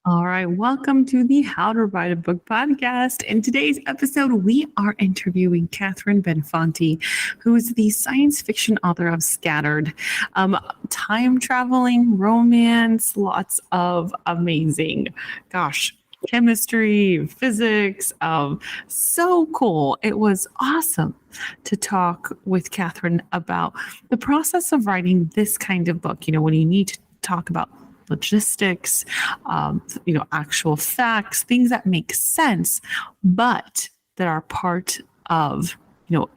All right, welcome to the How to Write a Book podcast. In today's episode, we are interviewing Katherine Benfante, who is the science fiction author of Scattered. Time traveling, romance, lots of amazing, chemistry, physics. So cool. It was awesome to talk with Katherine about the process of writing this kind of book. When you need to talk about logistics, actual facts, things that make sense, but that are part of,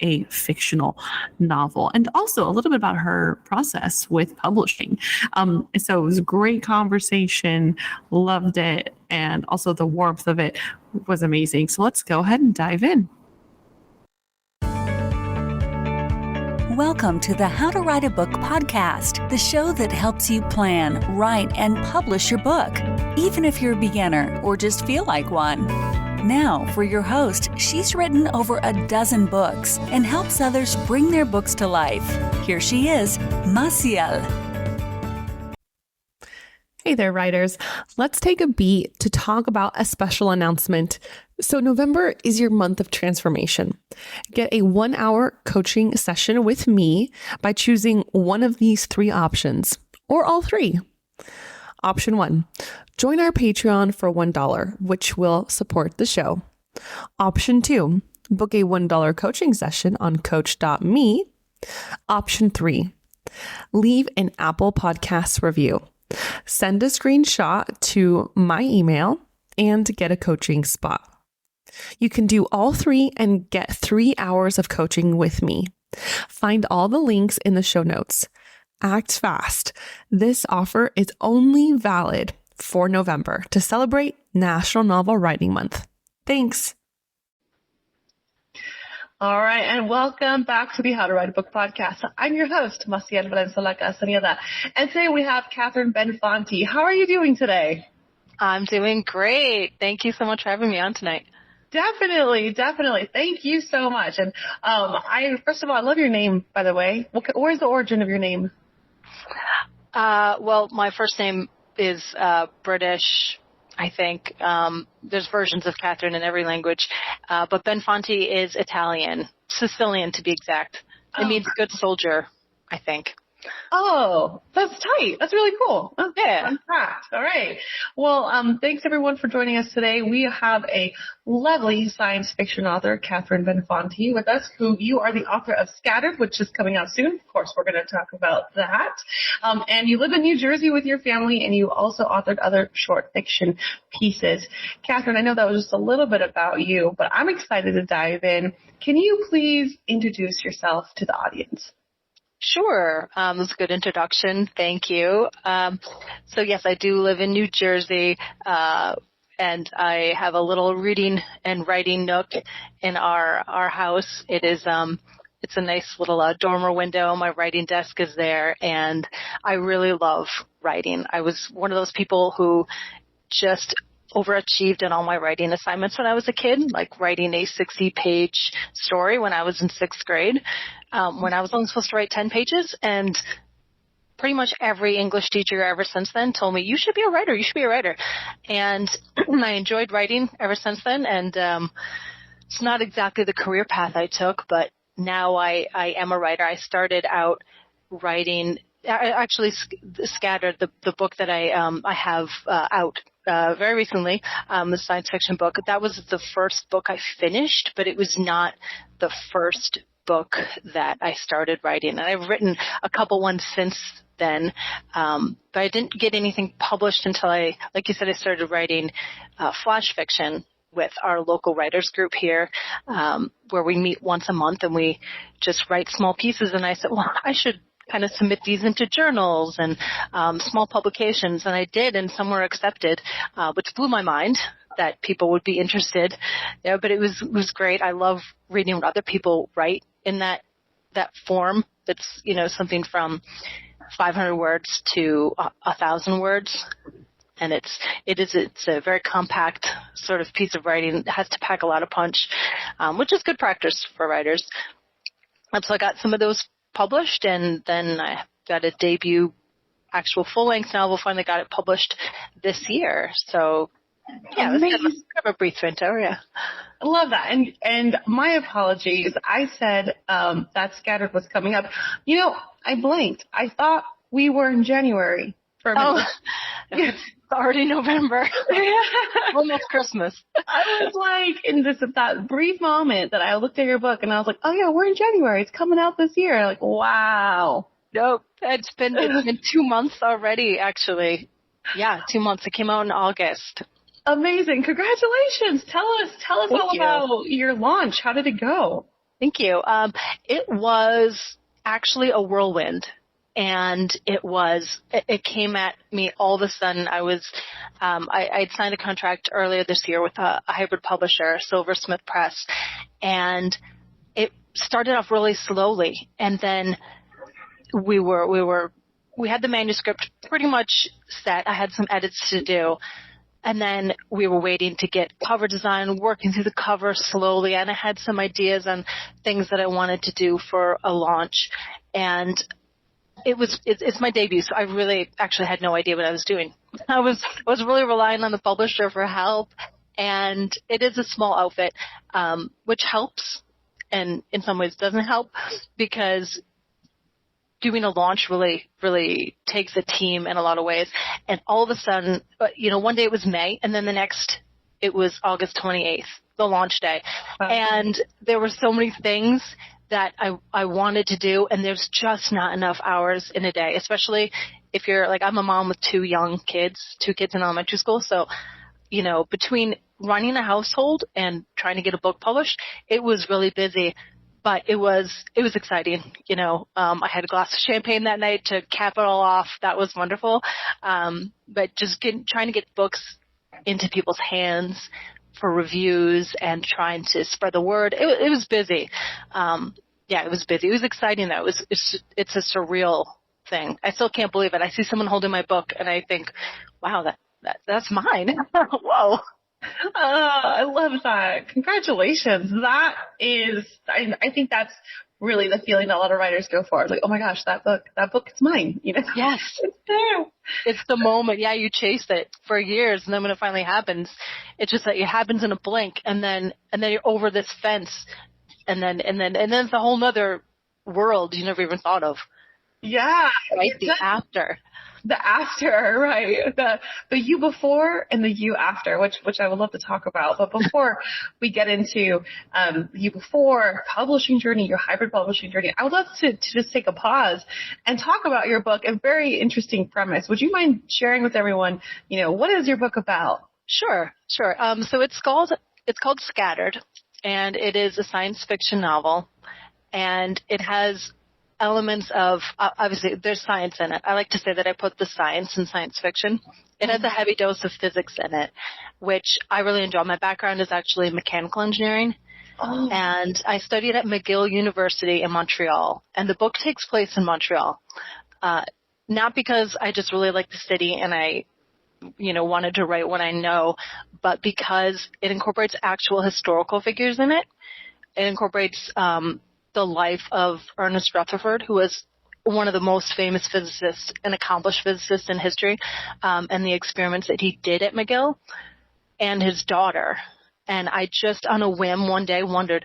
a fictional novel. And also a little bit about her process with publishing. So it was a great conversation, loved it. And also the warmth of it was amazing. So let's go ahead and dive in. Welcome to the How to Write a Book podcast, the show that helps you plan, write, and publish your book, even if you're a beginner or just feel like one. Now, for your host, she's written over a dozen books and helps others bring their books to life. Here she is, McGill. Hey there, writers. Let's take a beat to talk about a special announcement. So November is your month of transformation. Get a 1-hour coaching session with me by choosing one of these 3 options, or all 3. Option 1, join our Patreon for $1, which will support the show. Option 2, book a $1 coaching session on coach.me. Option 3, leave an Apple Podcasts review. Send a screenshot to my email and get a coaching spot. You can do all 3 and get 3 hours of coaching with me. Find all the links in the show notes. Act fast. This offer is only valid for November to celebrate National Novel Writing Month. Thanks. All right, and welcome back to the How to Write a Book podcast. I'm your host, McGill University, and today we have Katherine Benfante. How are you doing today? I'm doing great. Thank you so much for having me on tonight. Definitely. Thank you so much. And first of all, I love your name, by the way. Where's the origin of your name? Well, my first name is British. I think there's versions of Katherine in every language, but Benfante is Italian, Sicilian to be exact. It means good soldier, I think. Oh, that's tight. That's really cool. That's yeah. Fun fact. All right. Well, thanks everyone for joining us today. We have a lovely science fiction author, Katherine Benfante, with us, who you are the author of Scattered, which is coming out soon. Of course, we're going to talk about that. And you live in New Jersey with your family, and you also authored other short fiction pieces. Katherine, I know that was just a little bit about you, but I'm excited to dive in. Can you please introduce yourself to the audience? Sure. That's a good introduction. Thank you. So yes, I do live in New Jersey, and I have a little reading and writing nook in our house. It's a nice little dormer window. My writing desk is there, and I really love writing. I was one of those people who just overachieved in all my writing assignments when I was a kid, like writing a 60-page story when I was in 6th grade, when I was only supposed to write 10 pages. And pretty much every English teacher ever since then told me, you should be a writer. And I enjoyed writing ever since then. And it's not exactly the career path I took, but now I am a writer. I started out writing, actually Scattered, the book that I have out very recently, the science fiction book. That was the first book I finished, but it was not the first book that I started writing. And I've written a couple ones since then, but I didn't get anything published until like you said, I started writing flash fiction with our local writers group here, where we meet once a month and we just write small pieces. And I said, well, I should kind of submit these into journals and small publications. And I did, and some were accepted, which blew my mind that people would be interested. Yeah, but it was great. I love reading what other people write in that form. That's, something from 500 words to 1,000 words. And it's a very compact sort of piece of writing. It has to pack a lot of punch, which is good practice for writers. And so I got some of those published, and then I got a debut actual full-length novel. Finally got it published this year. So yeah, it's kind of a brief intro, yeah. I love that. And my apologies. I said that Scattered was coming up. You know, I blanked. I thought we were in January for a minute. It's already November. Almost Christmas. I was like, in that brief moment that I looked at your book and I was like, oh yeah, we're in January. It's coming out this year. Like, wow. Nope. It's been 2 months already, actually. Yeah, 2 months. It came out in August. Amazing. Congratulations. Tell us all about your launch. How did it go? Thank you. It was actually a whirlwind. And it came at me all of a sudden. I'd signed a contract earlier this year with a hybrid publisher, Silversmith Press, and it started off really slowly. And then we had the manuscript pretty much set. I had some edits to do. And then we were waiting to get cover design, working through the cover slowly. And I had some ideas on things that I wanted to do for a launch. And it's my debut, so I really actually had no idea what I was doing. I was really relying on the publisher for help. And it is a small outfit, which helps and in some ways doesn't help, because doing a launch really, really takes a team in a lot of ways. And all of a sudden, one day it was May, and then the next it was August 28th, the launch day. Wow. And there were so many things that I wanted to do, and there's just not enough hours in a day, especially if you're like, I'm a mom with 2 kids in elementary school. So, between running a household and trying to get a book published, it was really busy. But it was exciting, I had a glass of champagne that night to cap it all off. That was wonderful. But just trying to get books into people's hands for reviews and trying to spread the word. It was busy. It was busy. It was exciting though. It's a surreal thing. I still can't believe it. I see someone holding my book and I think, wow, that's mine. Whoa. I love that. Congratulations. That is, I think that's really the feeling that a lot of writers go for. Like, oh my gosh, that book is mine. Yes. It's there. It's the moment. Yeah, you chase it for years, and then when it finally happens, it's just that it happens in a blink, and then you're over this fence, and then it's a whole nother world you never even thought of. Yeah. Right? The after. The after, right. The you before and the you after, which I would love to talk about. But before we get into you before, publishing journey, your hybrid publishing journey, I would love to just take a pause and talk about your book. A very interesting premise. Would you mind sharing with everyone, what is your book about? Sure. So it's called Scattered, and it is a science fiction novel, and it has elements of, obviously, there's science in it. I like to say that I put the science in science fiction. It has a heavy dose of physics in it, which I really enjoy. My background is actually mechanical engineering, and I studied at McGill University in Montreal, and the book takes place in Montreal. Not because I just really like the city and I wanted to write what I know, but because it incorporates actual historical figures in it. It incorporates the life of Ernest Rutherford, who was one of the most famous physicists and accomplished physicists in history, and the experiments that he did at McGill, and his daughter. And I just, on a whim, one day wondered,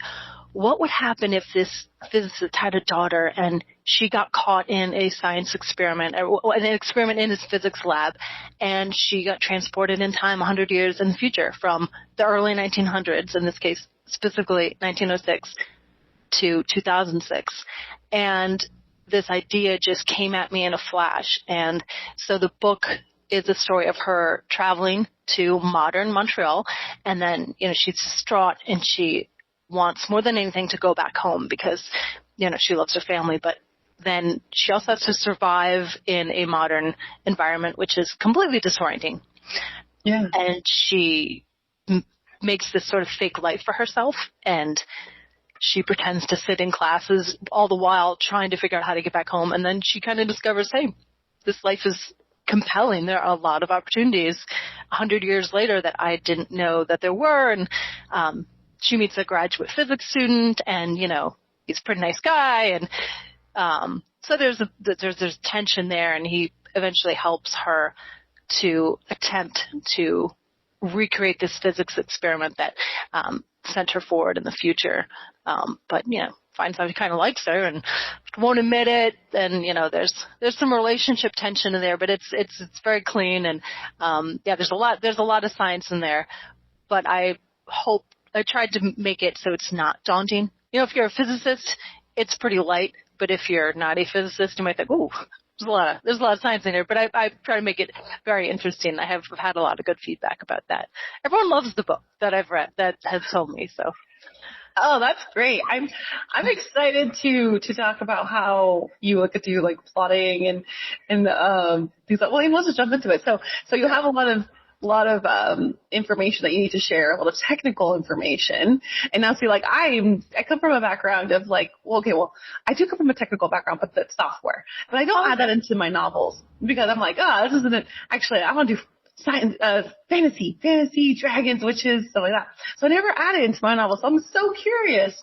what would happen if this physicist had a daughter and she got caught in a science experiment, an experiment in his physics lab, and she got transported in time 100 years in the future, from the early 1900s, in this case specifically 1906, to 2006. And this idea just came at me in a flash. And so the book is a story of her traveling to modern Montreal. And then, she's distraught and she wants more than anything to go back home because, she loves her family. But then she also has to survive in a modern environment, which is completely disorienting. Yeah. And she makes this sort of fake life for herself, and she pretends to sit in classes all the while trying to figure out how to get back home. And then she kind of discovers, hey, this life is compelling. There are a lot of opportunities 100 years later that I didn't know that there were. And she meets a graduate physics student, and, he's a pretty nice guy. And so there's tension there, and he eventually helps her to attempt to recreate this physics experiment that sent her forward in the future. But, finds out he kind of likes her and won't admit it. And, there's some relationship tension in there, but it's very clean. And, there's a lot of science in there, but I tried to make it so it's not daunting. If you're a physicist, it's pretty light, but if you're not a physicist, you might think, ooh, there's a lot of science in here, but I try to make it very interesting. I have had a lot of good feedback about that. Everyone loves the book that I've read that has told me so. Oh, that's great. I'm excited to talk about how you look at plotting and things like, well, let's just jump into it. So you have a lot of information that you need to share, a lot of technical information. And now see, I come from a background of I do come from a technical background, but that's software. But I don't add that into my novels because I'm this isn't actually, I want to do science, fantasy, dragons, witches, stuff like that. So I never added it into my novel. So I'm so curious,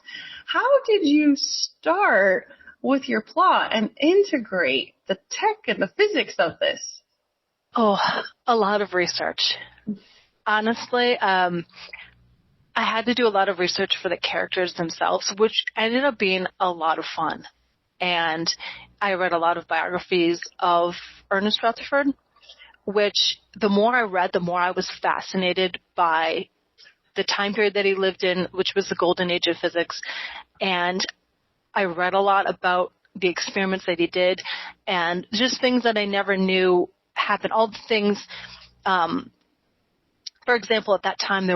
how did you start with your plot and integrate the tech and the physics of this? Oh, a lot of research. Honestly, I had to do a lot of research for the characters themselves, which ended up being a lot of fun. And I read a lot of biographies of Ernest Rutherford, which the more I read, the more I was fascinated by the time period that he lived in, which was the golden age of physics. And I read a lot about the experiments that he did and just things that I never knew happened. All the things, for example, at that time they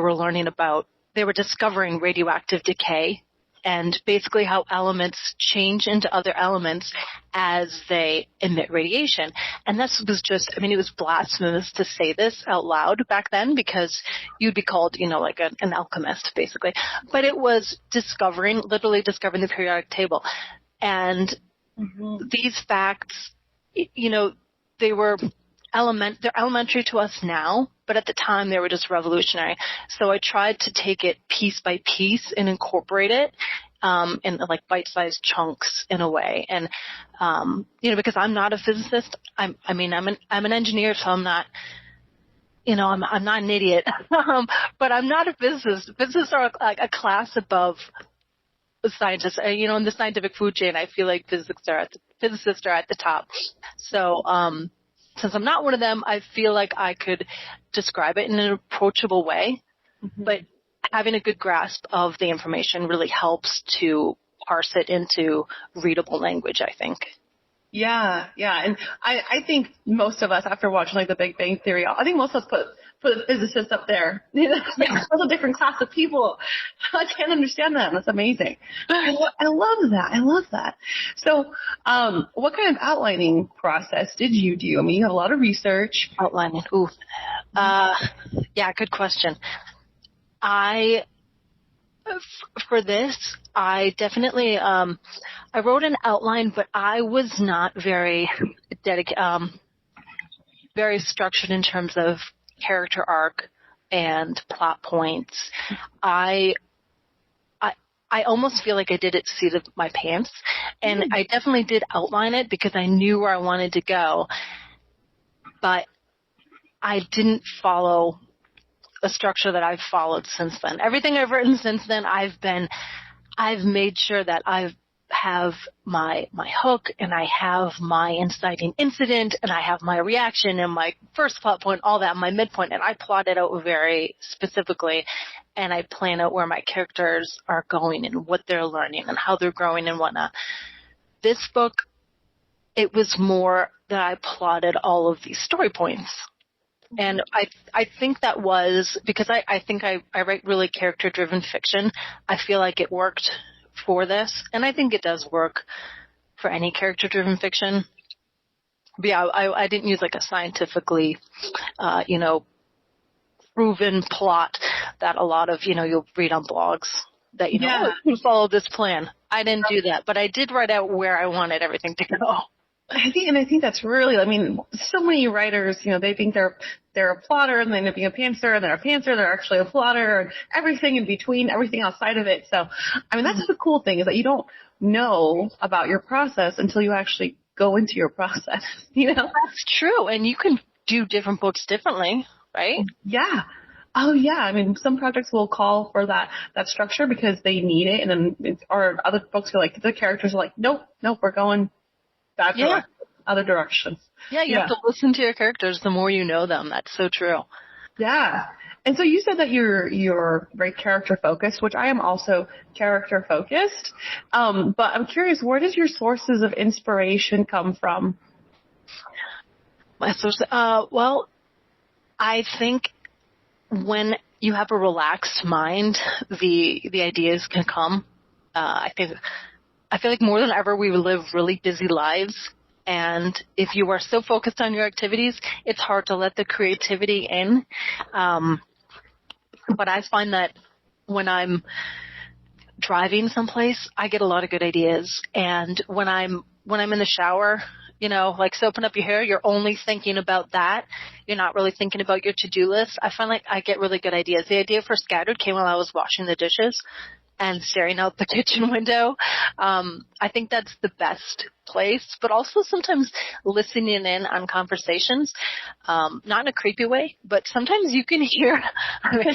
were discovering radioactive decay and basically how elements change into other elements as they emit radiation. And this was it was blasphemous to say this out loud back then because you'd be called, an alchemist, basically. But it was literally discovering the periodic table. And these facts, they're elementary to us now, but at the time they were just revolutionary. So I tried to take it piece by piece and incorporate it in bite-sized chunks in a way. And because I'm not a physicist, I'm an engineer, so I'm not. I'm not an idiot, but I'm not a physicist. Physicists are a class above scientists. In the scientific food chain, I feel like physicists are at the top. So. Since I'm not one of them, I feel like I could describe it in an approachable way, but having a good grasp of the information really helps to parse it into readable language, I think. Yeah. And I think most of us, after watching The Big Bang Theory, I think most of us put the physicists up there. That's a different class of people. I can't understand that. That's amazing. I love that. So, what kind of outlining process did you do? You have a lot of research. Outlining. Ooh. Good question. For this, I definitely, I wrote an outline, but I was not very very structured in terms of character arc and plot points. I almost feel like I did it seat of my pants, and I definitely did outline it because I knew where I wanted to go, but I didn't follow a structure that I've followed since then. Everything I've written since then, I've made sure that I have my hook, and I have my inciting incident, and I have my reaction, and my first plot point, all that, my midpoint, and I plot it out very specifically, and I plan out where my characters are going and what they're learning and how they're growing and whatnot. This book, it was more that I plotted all of these story points. And I think that was because I think I write really character-driven fiction. I feel like it worked for this, and I think it does work for any character-driven fiction. But yeah, I didn't use a scientifically, proven plot that a lot of, you'll read on blogs that, you follow this plan. I didn't do that, but I did write out where I wanted everything to go. I think that's really, so many writers, they think they're a plotter, and then they're being a pantser, and they're a pantser, they're actually a plotter, and everything in between, everything outside of it. So, that's the cool thing, is that you don't know about your process until you actually go into your process, you know? That's true. And you can do different books differently, right? Yeah. Oh yeah. I mean, some projects will call for that structure because they need it. And then or other books are like, the characters are like, nope, we're going that direction, other directions. Yeah. You have to listen to your characters the more you know them. That's so true. Yeah. And so you said that you're very character focused, which I am also character focused. But I'm curious, where does your sources of inspiration come from? My source, well, I think when you have a relaxed mind, the ideas can come. I feel like more than ever we live really busy lives. And if you are so focused on your activities, it's hard to let the creativity in. But I find that when I'm driving someplace, I get a lot of good ideas. And when I'm in the shower, you know, like soaping up your hair, you're only thinking about that. You're not really thinking about your to-do list. I find like I get really good ideas. The idea for Scattered came while I was washing the dishes and staring out the kitchen window. I think that's the best place, but also sometimes listening in on conversations, not in a creepy way, but sometimes you can hear, I mean,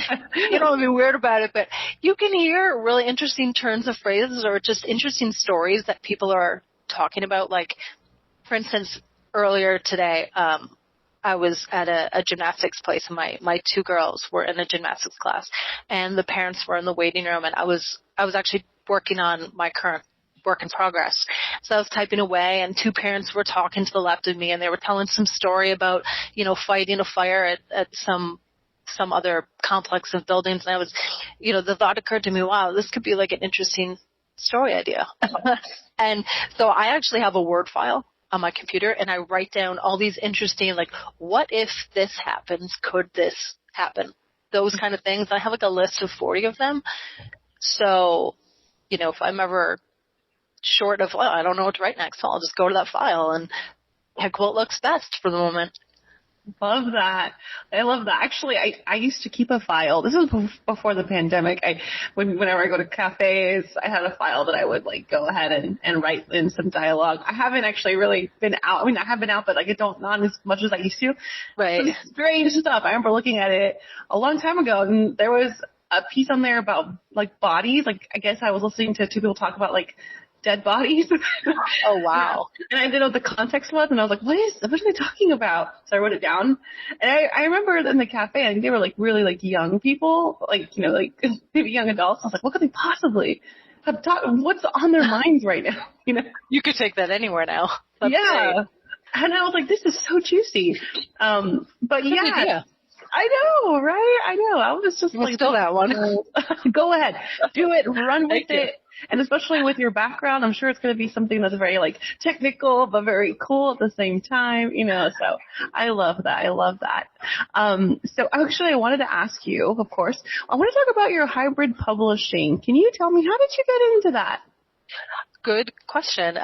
you don't be weird about it, but you can hear really interesting turns of phrases or just interesting stories that people are talking about. Like, for instance, earlier today, I was at a gymnastics place, and my two girls were in a gymnastics class, and the parents were in the waiting room, and I was actually working on my current work in progress. So I was typing away, and two parents were talking to the left of me, and they were telling some story about, you know, fighting a fire at some other complex of buildings. And I was, you know, the thought occurred to me, wow, this could be like an interesting story idea. And so I actually have a Word file on my computer, and I write down all these interesting, like, what if this happens? Could this happen? Those kind of things. I have like a list of 40 of them. So, you know, if I'm ever short of, well, I don't know what to write next, so I'll just go to that file and pick what looks best for the moment. Love that. I love that. Actually, I used to keep a file. This was before the pandemic. Whenever I go to cafes, I had a file that I would like go ahead and write in some dialogue. I haven't actually really been out. I mean, I have been out, but like not as much as I used to. Right. Some strange stuff. I remember looking at it a long time ago, and there was a piece on there about like bodies. Like, I guess I was listening to two people talk about like dead bodies. Oh, wow. And I didn't know what the context was, and I was like, what are they talking about? So I wrote it down. And I remember in the cafe, I think they were like really like young people, like, you know, like maybe young adults. I was like, what could they possibly have what's on their minds right now? You know? You could take that anywhere now. That's yeah. great. And I was like, this is so juicy. But Good yeah. idea. I know, right? I know. I was just We'll like, steal that one. Go ahead. Do it. Run with Thank you. it. And especially with your background, I'm sure it's going to be something that's very like technical, but very cool at the same time, you know, so I love that. So actually I wanted to ask you, of course, I want to talk about your hybrid publishing. Can you tell me, how did you get into that? Good question.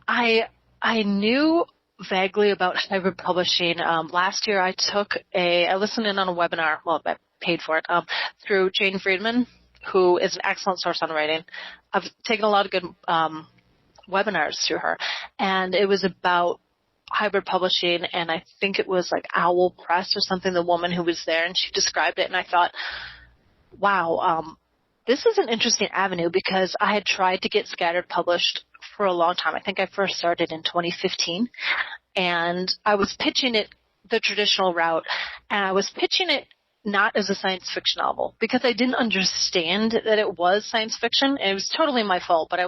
I knew vaguely about hybrid publishing. Last year I listened in on a webinar, well, I paid for it, through Jane Friedman, who is an excellent source on writing. I've taken a lot of good webinars through her, and it was about hybrid publishing, and I think it was like Owl Press or something, the woman who was there, and she described it, and I thought, wow, this is an interesting avenue, because I had tried to get Scattered published for a long time. I think I first started in 2015, and I was pitching it the traditional route, and I was pitching it not as a science fiction novel, because I didn't understand that it was science fiction. And it was totally my fault, but I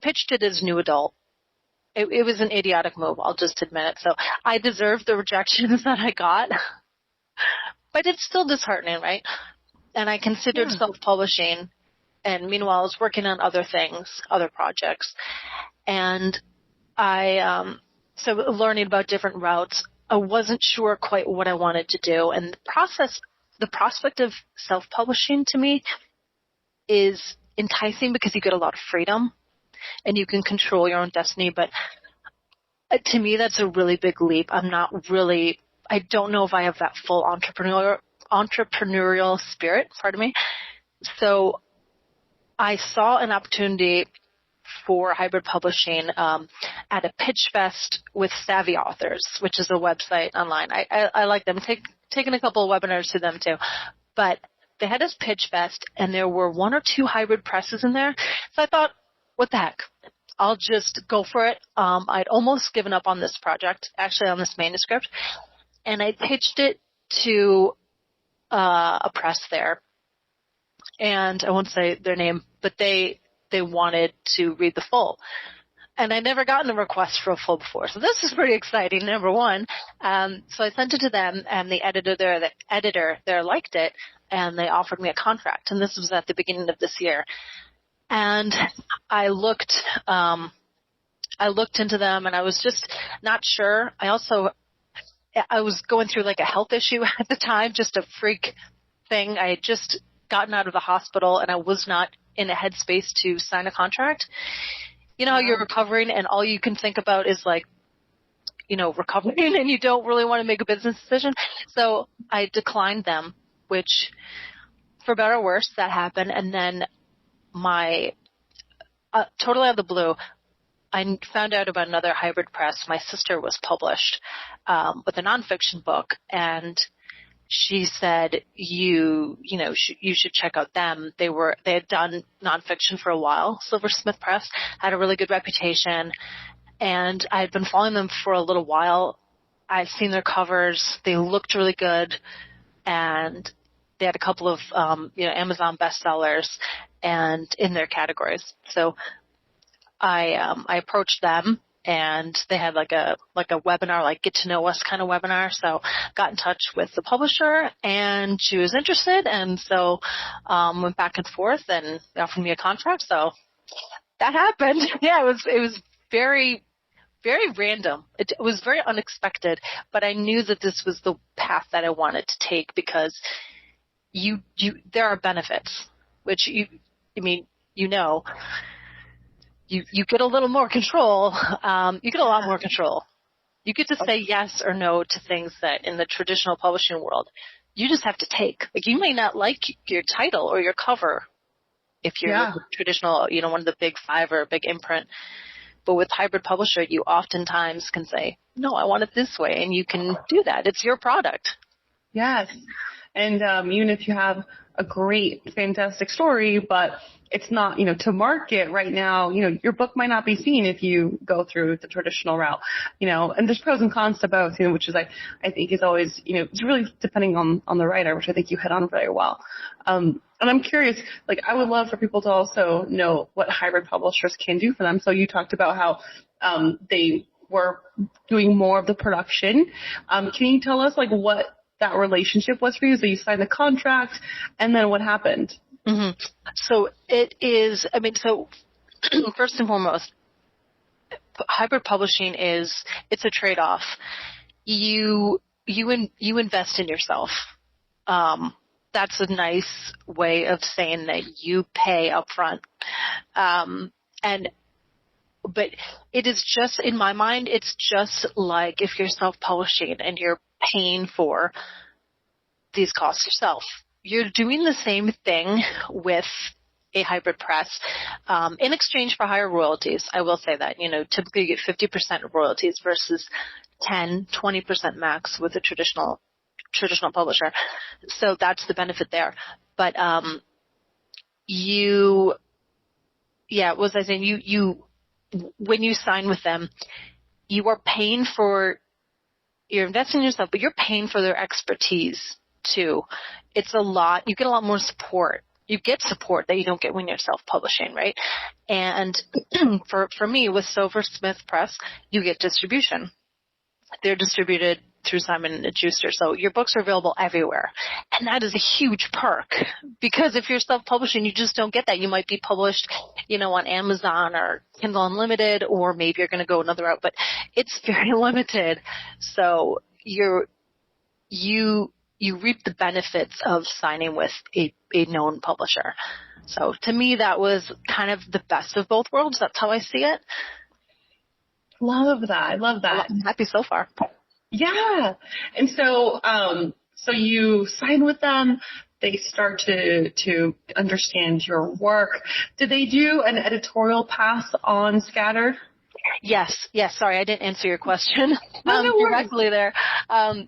pitched it as new adult. It was an idiotic move, I'll just admit it. So I deserved the rejections that I got, but it's still disheartening, right? And I considered self-publishing, and meanwhile I was working on other things, other projects. And so learning about different routes, I wasn't sure quite what I wanted to do. And the prospect of self-publishing to me is enticing, because you get a lot of freedom and you can control your own destiny. But to me, that's a really big leap. I don't know if I have that full entrepreneurial spirit, pardon me. So I saw an opportunity for hybrid publishing at a pitch fest with Savvy Authors, which is a website online. I like them. Taken a couple of webinars to them too. But they had this pitch fest, and there were 1 or 2 hybrid presses in there. So I thought, what the heck? I'll just go for it. I'd almost given up on this project, actually on this manuscript, and I pitched it to a press there. And I won't say their name, but they wanted to read the full. And I'd never gotten a request for a full before. So this is pretty exciting, number one. So I sent it to them, and the editor there liked it, and they offered me a contract. And this was at the beginning of this year. And I looked into them, and I was just not sure. I was going through like a health issue at the time, just a freak thing. I had just gotten out of the hospital, and I was not in a headspace to sign a contract. You know how you're recovering and all you can think about is like, recovering, and you don't really want to make a business decision. So I declined them, which for better or worse, that happened. And then totally out of the blue, I found out about another hybrid press. My sister was published with a nonfiction book, and she said, you should check out them. They had done nonfiction for a while. Silversmith Press had a really good reputation, and I had been following them for a little while. I'd seen their covers. They looked really good, and they had a couple of, Amazon bestsellers and in their categories. So I approached them, and they had like a webinar, like get to know us kind of webinar. So got in touch with the publisher, and she was interested. And so went back and forth, and they offered me a contract. So that happened. Yeah, it was very, very random. It was very unexpected, but I knew that this was the path that I wanted to take, because there are benefits, which you get a little more control. You get a lot more control. You get to say yes or no to things that in the traditional publishing world, you just have to take. Like, you may not like your title or your cover if you're traditional, one of the big 5 or a big imprint. But with hybrid publisher, you oftentimes can say, no, I want it this way. And you can do that. It's your product. Yes. And even if you have a great, fantastic story, but it's not, to market right now, your book might not be seen if you go through the traditional route, and there's pros and cons to both, which is, I think is always, it's really depending on the writer, which I think you hit on very well. And I'm curious, I would love for people to also know what hybrid publishers can do for them. So you talked about how they were doing more of the production. Can you tell us what that relationship was for you? So you signed the contract, and then what happened? Mm-hmm. So it is, so first and foremost, hybrid publishing it's a trade-off. You invest in yourself. That's a nice way of saying that you pay upfront. But it is just, in my mind, it's just like if you're self-publishing and you're paying for these costs yourself. You're doing the same thing with a hybrid press in exchange for higher royalties. I will say that, typically you get 50% royalties versus 10, 20% max with a traditional publisher. So that's the benefit there. But when you sign with them, you are paying for, you're investing in yourself, but you're paying for their expertise too. It's a lot. You get a lot more support. You get support that you don't get when you're self-publishing, right? And for me, with Silversmith Press, you get distribution. They're distributed through Simon & Schuster, so your books are available everywhere. And that is a huge perk, because if you're self-publishing, you just don't get that. You might be published, on Amazon or Kindle Unlimited, or maybe you're going to go another route, but it's very limited. So you reap the benefits of signing with a known publisher. So to me, that was kind of the best of both worlds. That's how I see it. Love that. I love that. I'm happy so far. Yeah. And so, so you signed with them. they start to understand your work, did they do an editorial pass on Scattered? Yes. Sorry, I didn't answer your question No directly there.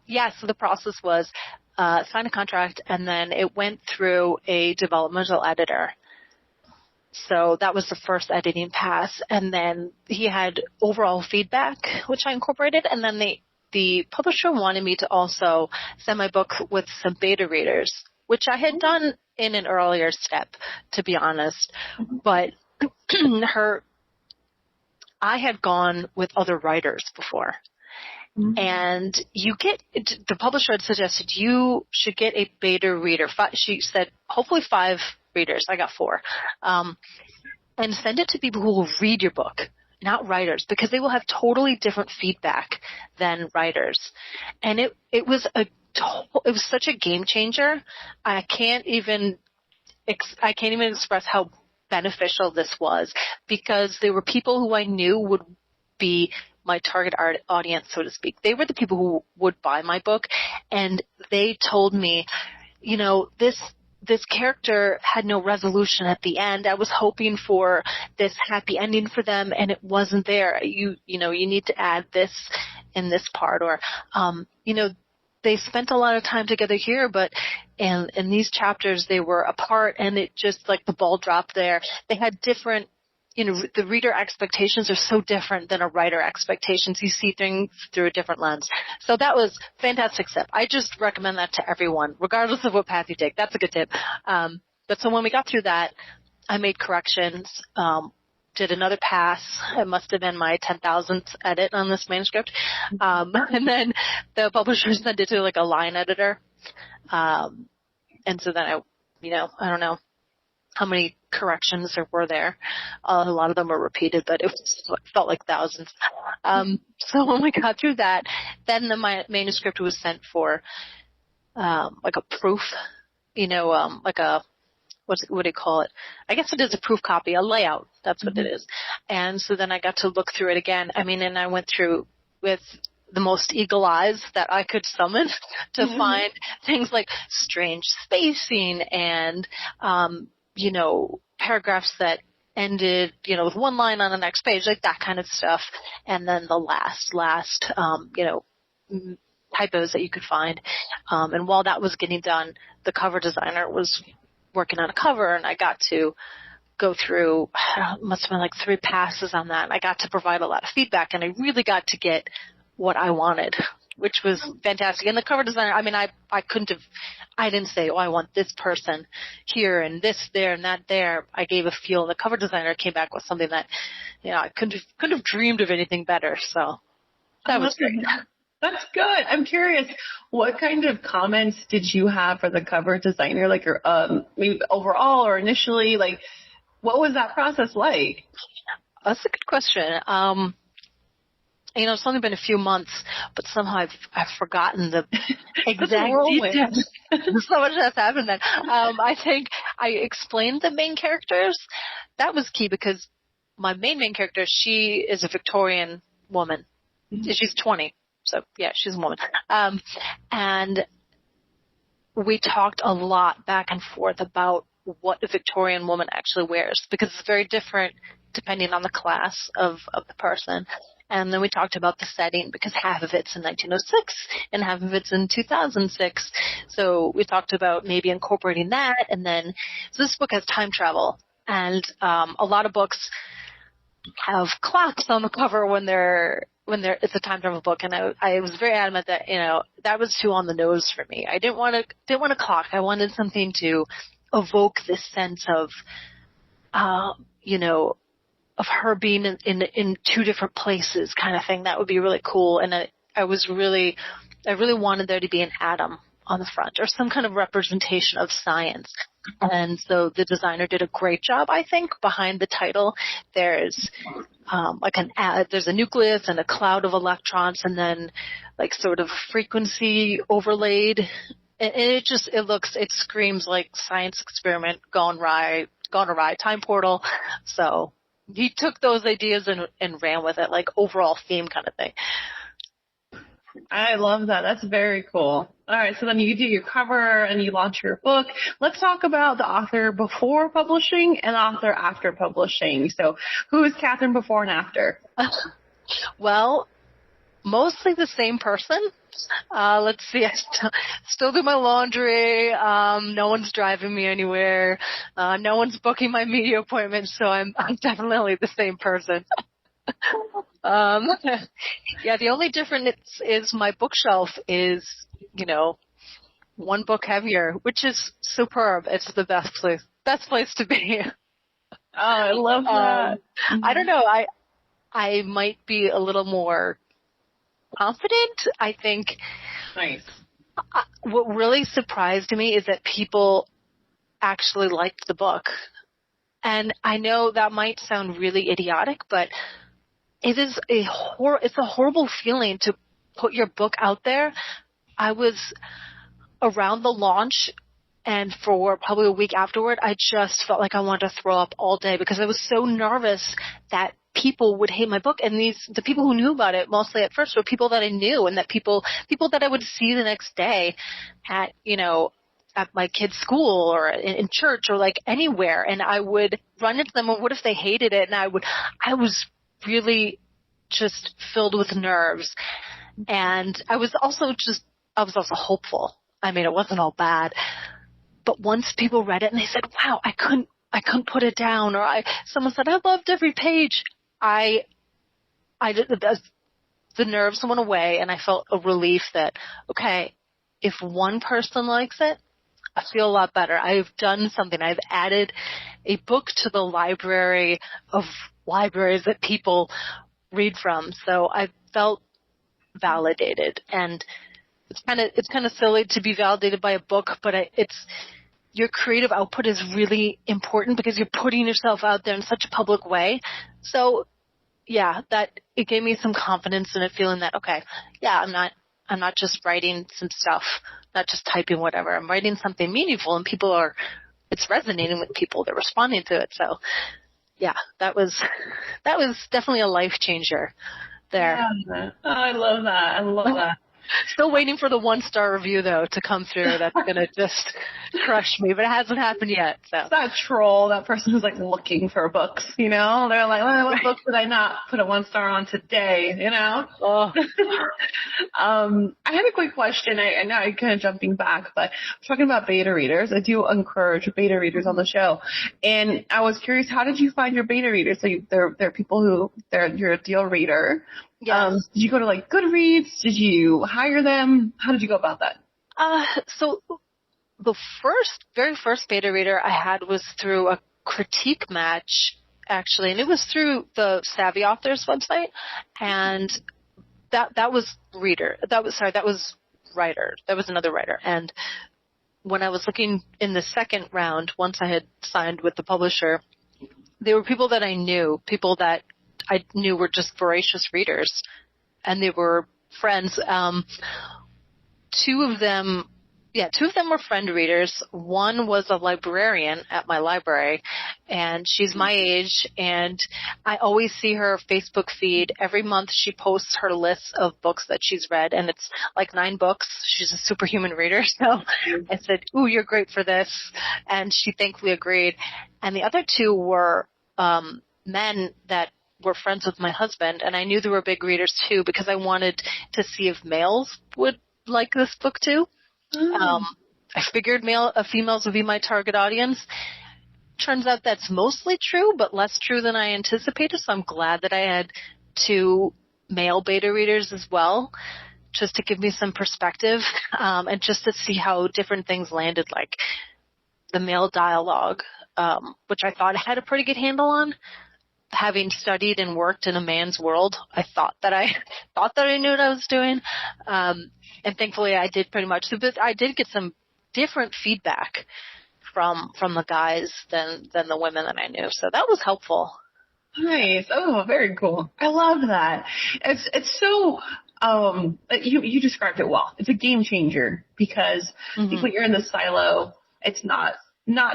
Yes, so the process was sign a contract, and then it went through a developmental editor. So that was the first editing pass, and then he had overall feedback, which I incorporated, and then the publisher wanted me to also send my book with some beta readers, which I had done in an earlier step, to be honest. But I had gone with other writers before. And the publisher had suggested you should get a beta reader. She said, hopefully 5 readers. I got 4. And send it to people who will read your book, not writers, because they will have totally different feedback than writers. And it was such a game changer. I can't even express how beneficial this was, because there were people who I knew would be my target audience, so to speak. They were the people who would buy my book, and they told me, this character had no resolution at the end. I was hoping for this happy ending for them, and it wasn't there. You need to add this in this part, or they spent a lot of time together here, but in these chapters they were apart, and it just like the ball dropped there. They had different, the reader expectations are so different than a writer expectations. You see things through a different lens. So that was fantastic step. I just recommend that to everyone, regardless of what path you take. That's a good tip. But so when we got through that, I made corrections, did another pass. It must have been my 10,000th edit on this manuscript. And then the publisher sent it to like a line editor. And so then I don't know how many corrections there were there. A lot of them were repeated, but it felt like thousands. So when we got through that, then the manuscript was sent for like a proof, like a, what do you call it? I guess it is a proof copy, a layout. That's what it is. And so then I got to look through it again. And I went through with the most eagle eyes that I could summon to find things like strange spacing and, paragraphs that ended, with one line on the next page, like that kind of stuff. And then the last, typos that you could find. And while that was getting done, the cover designer was working on a cover, and I got to go through, it must have been like 3 passes on that. And I got to provide a lot of feedback, and I really got to get what I wanted, which was fantastic. And the cover designer, I didn't say, I want this person here and this there and that there. I gave a feel, and the cover designer came back with something that, I couldn't have dreamed of anything better. So that was great. That's good. I'm curious, what kind of comments did you have for the cover designer? Like, maybe overall or initially, like, what was that process like? That's a good question. It's only been a few months, but somehow I've forgotten the exact details. So much has happened then. I think I explained the main characters. That was key, because my main character, she is a Victorian woman. She's 20. So, yeah, she's a woman. And we talked a lot back and forth about what a Victorian woman actually wears, because it's very different depending on the class of the person. And then we talked about the setting, because half of it's in 1906 and half of it's in 2006. So we talked about maybe incorporating that. And then, so this book has time travel. And a lot of books have clocks on the cover when it's a time travel book. And I was very adamant that, that was too on the nose for me. I didn't want a clock. I wanted something to evoke this sense of, of her being in 2 different places kind of thing. That would be really cool. And I really wanted there to be an atom on the front, or some kind of representation of science. And so the designer did a great job, I think, behind the title. There's there's a nucleus and a cloud of electrons, and then like sort of frequency overlaid. And it screams like science experiment gone awry, time portal. So he took those ideas and ran with it, like overall theme kind of thing. I love that. That's very cool. All right. So then you do your cover and you launch your book. Let's talk about the author before publishing and author after publishing. So who is Katherine before and after? Well, mostly the same person. Let's see. I still do my laundry. No one's driving me anywhere. No one's booking my media appointments. So I'm definitely the same person. Yeah, the only difference is my bookshelf is, one book heavier, which is superb. It's the best place to be. Oh, I love that. I don't know. I might be a little more confident. I think. Nice. What really surprised me is that people actually liked the book. And I know that might sound really idiotic, but it's a horrible feeling to put your book out there. I was around the launch, and for probably a week afterward, I just felt like I wanted to throw up all day because I was so nervous that people would hate my book. And the people who knew about it mostly at first were people that I knew, and that people that I would see the next day at, at my kid's school or in church or like anywhere. And I would run into them, and what if they hated it? And I was really just filled with nerves. And I was also hopeful. I mean, it wasn't all bad. But once people read it and they said, wow, I couldn't put it down, or someone said, I loved every page. The nerves went away, and I felt a relief that, okay, if one person likes it, I feel a lot better. I've done something. I've added a book to the library of libraries that people read from. So I felt validated, and it's kind of silly to be validated by a book, but your creative output is really important because you're putting yourself out there in such a public way. So yeah, that it gave me some confidence in it, feeling that, okay, yeah, I'm not just writing some stuff, not just typing whatever. I'm writing something meaningful, and it's resonating with people. They're responding to it. So yeah, that was definitely a life changer there. Yeah. Oh, I love that. I love that. Still waiting for the 1-star review, though, to come through. That's going to just crush me, but it hasn't happened yet. So. It's that troll, that person who's like looking for books, They're like, well, what book did I not put a 1-star on today, Oh. I had a quick question. I know I'm kind of jumping back, but talking about beta readers, I do encourage beta readers on the show. And I was curious, how did you find your beta readers? So they're people you're a deal reader. Yes. Did you go to like Goodreads? Did you hire them? How did you go about that? So the very first beta reader I had was through a critique match, actually, and it was through the Savvy Authors website, and that was reader. That was writer. That was another writer. And when I was looking in the second round, once I had signed with the publisher, they were people that I knew, people that I knew were just voracious readers, and they were friends. Two of them were friend readers. One was a librarian at my library, and she's my age, and I always see her Facebook feed. Every month she posts her list of books that she's read, and it's like 9 books. She's a superhuman reader, so I said, ooh, you're great for this, and she thankfully agreed. And the other 2 were men that were friends with my husband, and I knew they were big readers too because I wanted to see if males would like this book too. I figured females would be my target audience. Turns out that's mostly true, but less true than I anticipated, so I'm glad that I had 2 male beta readers as well, just to give me some perspective, and just to see how different things landed, like the male dialogue, which I thought I had a pretty good handle on. Having studied and worked in a man's world, I thought that I knew what I was doing, and thankfully I did pretty much. But I did get some different feedback from the guys than the women that I knew, so that was helpful. Nice. Oh, very cool. I love that. It's so. You described it well. It's a game changer because I think when you're in the silo, it's not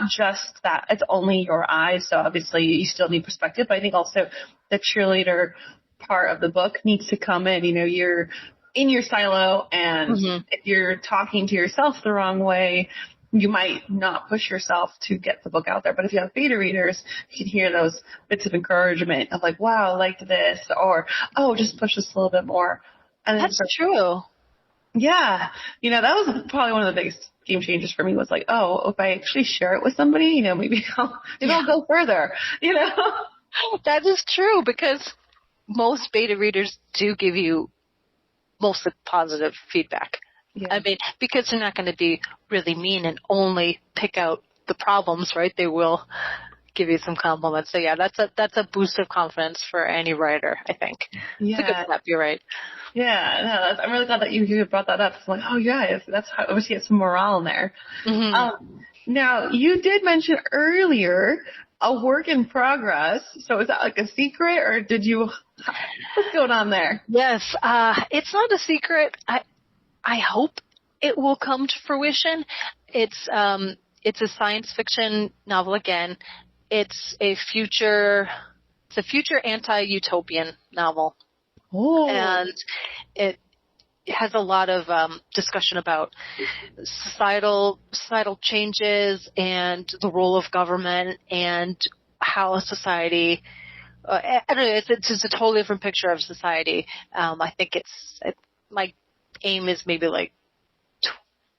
just that it's only your eyes. So obviously you still need perspective, but I think also the cheerleader part of the book needs to come in. You're in your silo, and if you're talking to yourself the wrong way, you might not push yourself to get the book out there. But if you have beta readers, you can hear those bits of encouragement of like, wow, I liked this, or, oh, just push this a little bit more. And That's true. Yeah. That was probably one of the biggest game changers for me, was like, oh, if I actually share it with somebody, maybe I'll go further, That is true, because most beta readers do give you mostly positive feedback. Yeah. I mean, because they're not going to be really mean and only pick out the problems, right? They will give you some compliments. So yeah, that's a boost of confidence for any writer, I think. Yeah. It's a good step. You're right. Yeah, no, I'm really glad that you brought that up. I'm like, oh yeah, that's how obviously get some morale in there. Now, you did mention earlier a work in progress. So is that like a secret, or what's going on there? Yes, it's not a secret. I hope it will come to fruition. It's a science fiction novel again. It's a future anti-utopian novel. Oh. And it has a lot of discussion about societal changes and the role of government and how a society. I don't know. It's a totally different picture of society. I think my aim is maybe like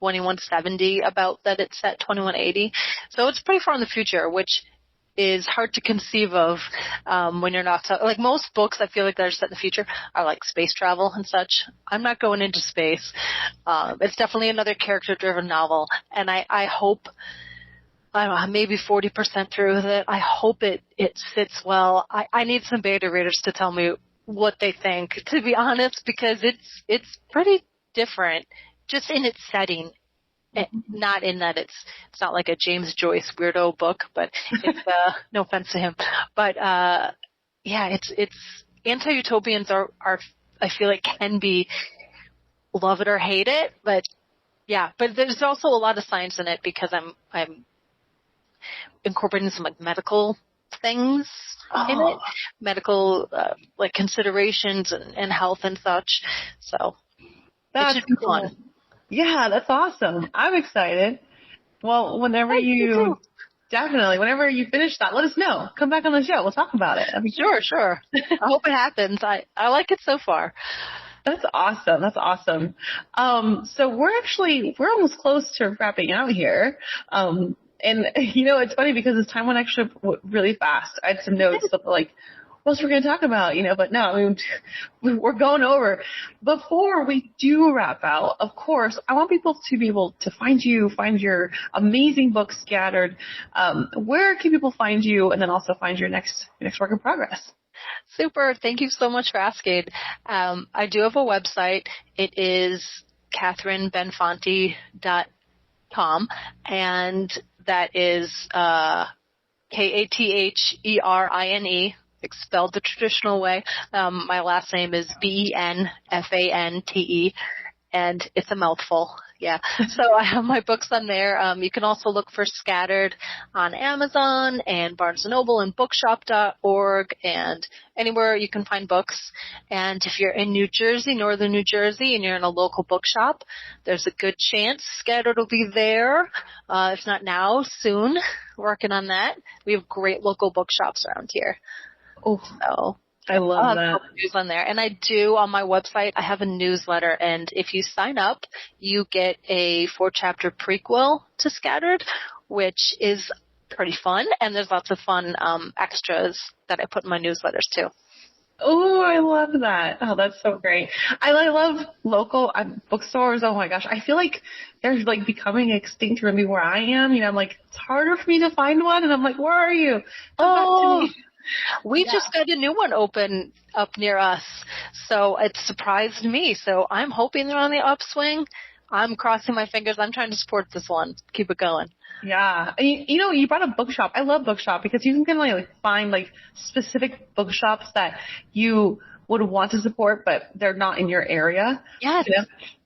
2170 about that. It's set 2180, so it's pretty far in the future, which is hard to conceive of when you're not like most books. I feel like they're set in the future are like space travel and such. I'm not going into space. It's definitely another character-driven novel, and I hope. I don't know, maybe 40% through with it. I hope it sits well. I need some beta readers to tell me what they think, to be honest, because it's pretty different just in its setting. Not in that it's not like a James Joyce weirdo book, but it's no offense to him. But yeah, it's anti-utopians are I feel like can be love it or hate it, but yeah, but there's also a lot of science in it because I'm incorporating some like medical things in it, medical like considerations and health and such. So it should be fun. Yeah, that's awesome. I'm excited. Well, whenever you finish that, let us know. Come back on the show. We'll talk about it. Sure. I hope it happens. I like it so far. That's awesome. So we're almost close to wrapping out here. And it's funny because this time went actually really fast. I had some notes of like, what else we're going to talk about, but no, I mean, we're going over. Before we do wrap out, of course, I want people to be able to find your amazing book Scattered. Where can people find you, and then also find your next work in progress? Super. Thank you so much for asking. I do have a website. It is katherinebenfante.com, and that is Katherine, spelled the traditional way. My last name is Benfante, and it's a mouthful. Yeah. So I have my books on there. You can also look for Scattered on Amazon and Barnes & Noble and bookshop.org and anywhere you can find books. And if you're in New Jersey, northern New Jersey, and you're in a local bookshop, there's a good chance Scattered will be there. If not now, soon. Working on that. We have great local bookshops around here. Oh, so I love that. News on there. And I do on my website, I have a newsletter, and if you sign up, you get a 4-chapter prequel to Scattered, which is pretty fun, and there's lots of fun extras that I put in my newsletters too. Oh, I love that. Oh, that's so great. I love local bookstores. Oh my gosh. I feel like they're like becoming extinct for me where I am. I'm like, it's harder for me to find one, and I'm like, where are you? Come back to me. We just got a new one open up near us, so it surprised me. So I'm hoping they're on the upswing. I'm crossing my fingers. I'm trying to support this one. Keep it going. Yeah. You brought up bookshop. I love bookshop because you can like find like specific bookshops that you would want to support, but they're not in your area. Yes.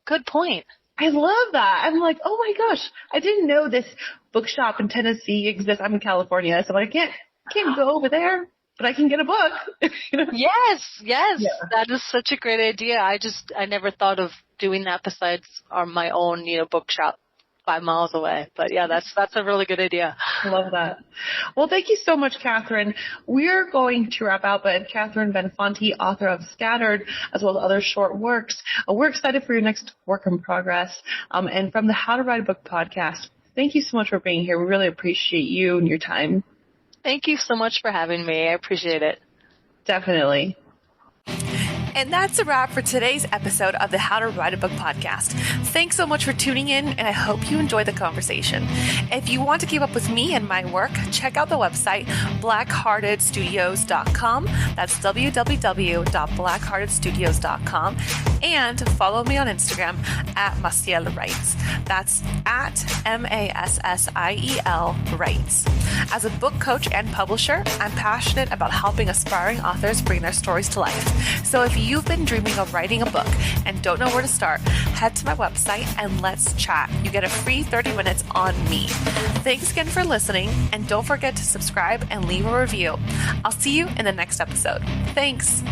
Good point. I love that. I'm like, oh my gosh, I didn't know this bookshop in Tennessee exists. I'm in California, so I can't go over there. but I can get a book. Yes. Yeah. That is such a great idea. I never thought of doing that besides my own, bookshop 5 miles away. But yeah, that's a really good idea. I love that. Well, thank you so much, Katherine. We're going to wrap out, but Katherine Benfante, author of Scattered, as well as other short works. We're excited for your next work in progress. And from the How to Write a Book podcast, thank you so much for being here. We really appreciate you and your time. Thank you so much for having me. I appreciate it. Definitely. And that's a wrap for today's episode of the How to Write a Book podcast. Thanks so much for tuning in, and I hope you enjoyed the conversation. If you want to keep up with me and my work, check out the website, blackheartedstudios.com. That's www.blackheartedstudios.com. And follow me on Instagram at Massiel Writes. That's at MASSIEL Writes. As a book coach and publisher, I'm passionate about helping aspiring authors bring their stories to life. So if you've been dreaming of writing a book and don't know where to start, head to my website and let's chat. You get a free 30 minutes on me. Thanks again for listening, and don't forget to subscribe and leave a review. I'll see you in the next episode. Thanks.